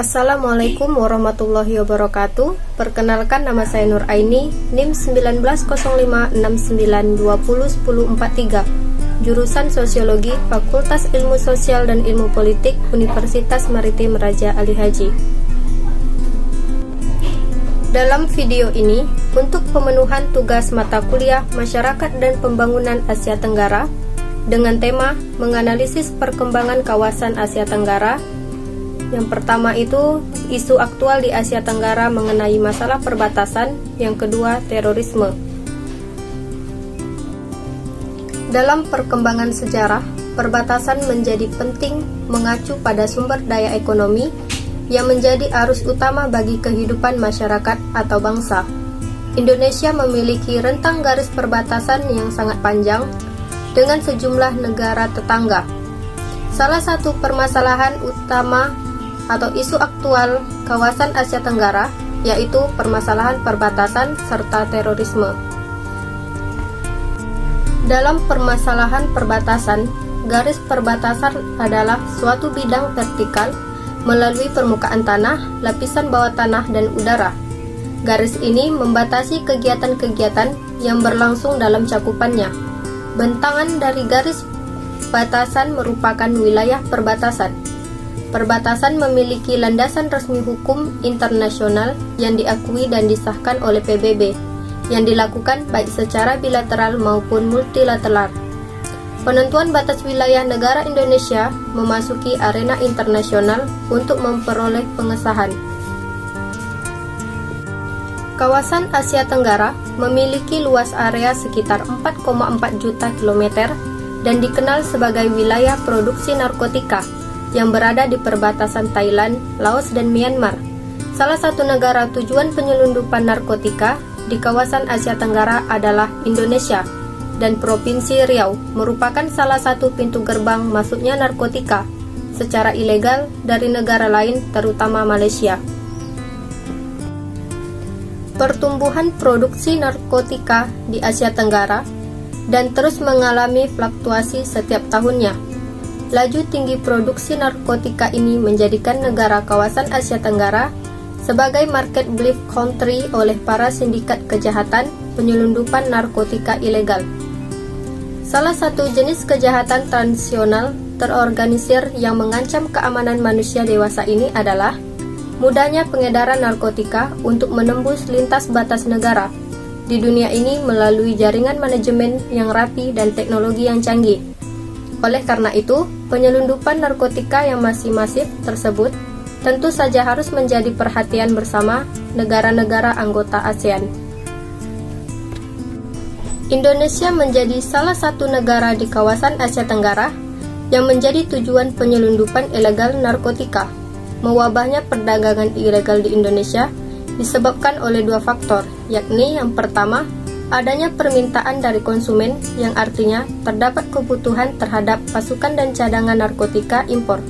Assalamualaikum warahmatullahi wabarakatuh. Perkenalkan, nama saya Nur Aini, NIM 190569201043, jurusan Sosiologi, Fakultas Ilmu Sosial dan Ilmu Politik, Universitas Maritim Raja Ali Haji. Dalam video ini, untuk pemenuhan tugas mata kuliah Masyarakat dan Pembangunan Asia Tenggara dengan tema menganalisis perkembangan kawasan Asia Tenggara. Yang pertama itu isu aktual di Asia Tenggara mengenai masalah perbatasan. Yang kedua, terorisme. Dalam perkembangan sejarah, perbatasan menjadi penting mengacu pada sumber daya ekonomi yang menjadi arus utama bagi kehidupan masyarakat atau bangsa. Indonesia memiliki rentang garis perbatasan yang sangat panjang dengan sejumlah negara tetangga. Salah satu permasalahan utama atau isu aktual kawasan Asia Tenggara yaitu permasalahan perbatasan serta terorisme. Dalam permasalahan perbatasan, garis perbatasan adalah suatu bidang vertikal melalui permukaan tanah, lapisan bawah tanah, dan udara. Garis ini membatasi kegiatan-kegiatan yang berlangsung dalam cakupannya. Bentangan dari garis batasan merupakan wilayah perbatasan. Perbatasan memiliki landasan resmi hukum internasional yang diakui dan disahkan oleh PBB, yang dilakukan baik secara bilateral maupun multilateral. Penentuan batas wilayah negara Indonesia memasuki arena internasional untuk memperoleh pengesahan. Kawasan Asia Tenggara memiliki luas area sekitar 4,4 juta kilometer dan dikenal sebagai wilayah produksi narkotika yang berada di perbatasan Thailand, Laos, dan Myanmar. Salah satu negara tujuan penyelundupan narkotika di kawasan Asia Tenggara adalah Indonesia, dan Provinsi Riau merupakan salah satu pintu gerbang masuknya narkotika secara ilegal dari negara lain, terutama Malaysia. Pertumbuhan produksi narkotika di Asia Tenggara dan terus mengalami fluktuasi setiap tahunnya. Laju tinggi produksi narkotika ini menjadikan negara kawasan Asia Tenggara sebagai market belief country oleh para sindikat kejahatan penyelundupan narkotika ilegal. Salah satu jenis kejahatan transnasional terorganisir yang mengancam keamanan manusia dewasa ini adalah mudahnya pengedaran narkotika untuk menembus lintas batas negara di dunia ini melalui jaringan manajemen yang rapi dan teknologi yang canggih. Oleh karena itu, penyelundupan narkotika yang masih masif tersebut tentu saja harus menjadi perhatian bersama negara-negara anggota ASEAN. Indonesia menjadi salah satu negara di kawasan Asia Tenggara yang menjadi tujuan penyelundupan ilegal narkotika. Mewabahnya perdagangan ilegal di Indonesia disebabkan oleh dua faktor, yakni yang pertama, adanya permintaan dari konsumen yang artinya terdapat kebutuhan terhadap pasukan dan cadangan narkotika impor.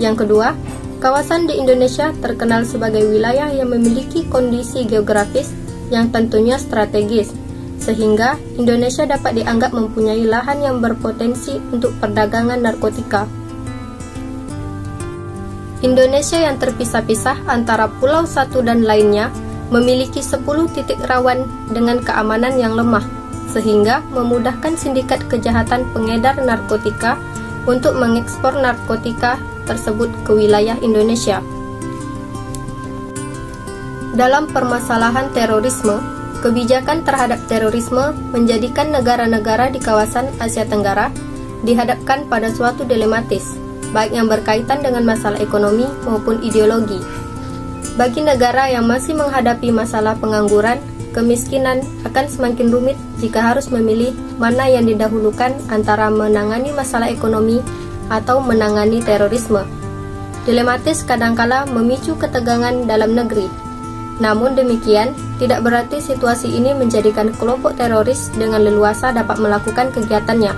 Yang kedua, kawasan di Indonesia terkenal sebagai wilayah yang memiliki kondisi geografis yang tentunya strategis, sehingga Indonesia dapat dianggap mempunyai lahan yang berpotensi untuk perdagangan narkotika. Indonesia yang terpisah-pisah antara pulau satu dan lainnya memiliki 10 titik rawan dengan keamanan yang lemah, sehingga memudahkan sindikat kejahatan pengedar narkotika untuk mengekspor narkotika tersebut ke wilayah Indonesia. Dalam permasalahan terorisme, kebijakan terhadap terorisme menjadikan negara-negara di kawasan Asia Tenggara dihadapkan pada suatu dilematis, baik yang berkaitan dengan masalah ekonomi maupun ideologi. Bagi negara yang masih menghadapi masalah pengangguran, kemiskinan akan semakin rumit jika harus memilih mana yang didahulukan antara menangani masalah ekonomi atau menangani terorisme. Dilematis kadangkala memicu ketegangan dalam negeri. Namun demikian, tidak berarti situasi ini menjadikan kelompok teroris dengan leluasa dapat melakukan kegiatannya,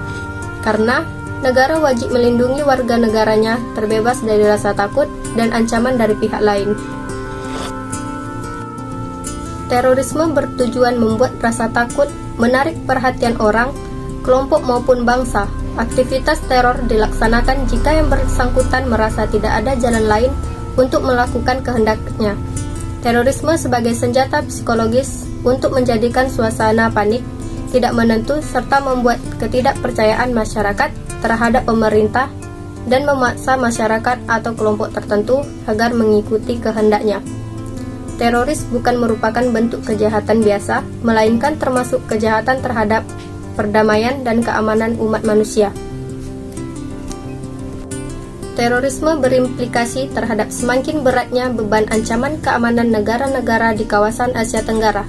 karena negara wajib melindungi warga negaranya terbebas dari rasa takut dan ancaman dari pihak lain. Terorisme bertujuan membuat rasa takut, menarik perhatian orang, kelompok maupun bangsa. Aktivitas teror dilaksanakan jika yang bersangkutan merasa tidak ada jalan lain untuk melakukan kehendaknya. Terorisme sebagai senjata psikologis untuk menjadikan suasana panik, tidak menentu, serta membuat ketidakpercayaan masyarakat terhadap pemerintah dan memaksa masyarakat atau kelompok tertentu agar mengikuti kehendaknya. Teroris bukan merupakan bentuk kejahatan biasa, melainkan termasuk kejahatan terhadap perdamaian dan keamanan umat manusia. Terorisme berimplikasi terhadap semakin beratnya beban ancaman keamanan negara-negara di kawasan Asia Tenggara,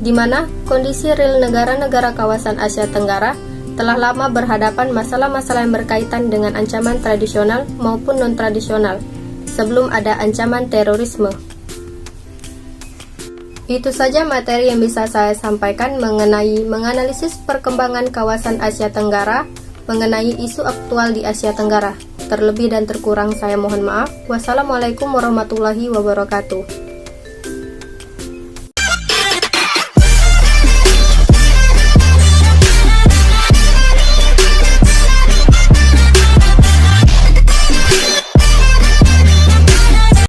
di mana kondisi real negara-negara kawasan Asia Tenggara telah lama berhadapan masalah-masalah yang berkaitan dengan ancaman tradisional maupun non-tradisional, sebelum ada ancaman terorisme. Itu saja materi yang bisa saya sampaikan mengenai menganalisis perkembangan kawasan Asia Tenggara, mengenai isu aktual di Asia Tenggara. Terlebih dan terkurang saya mohon maaf. Wassalamualaikum warahmatullahi wabarakatuh.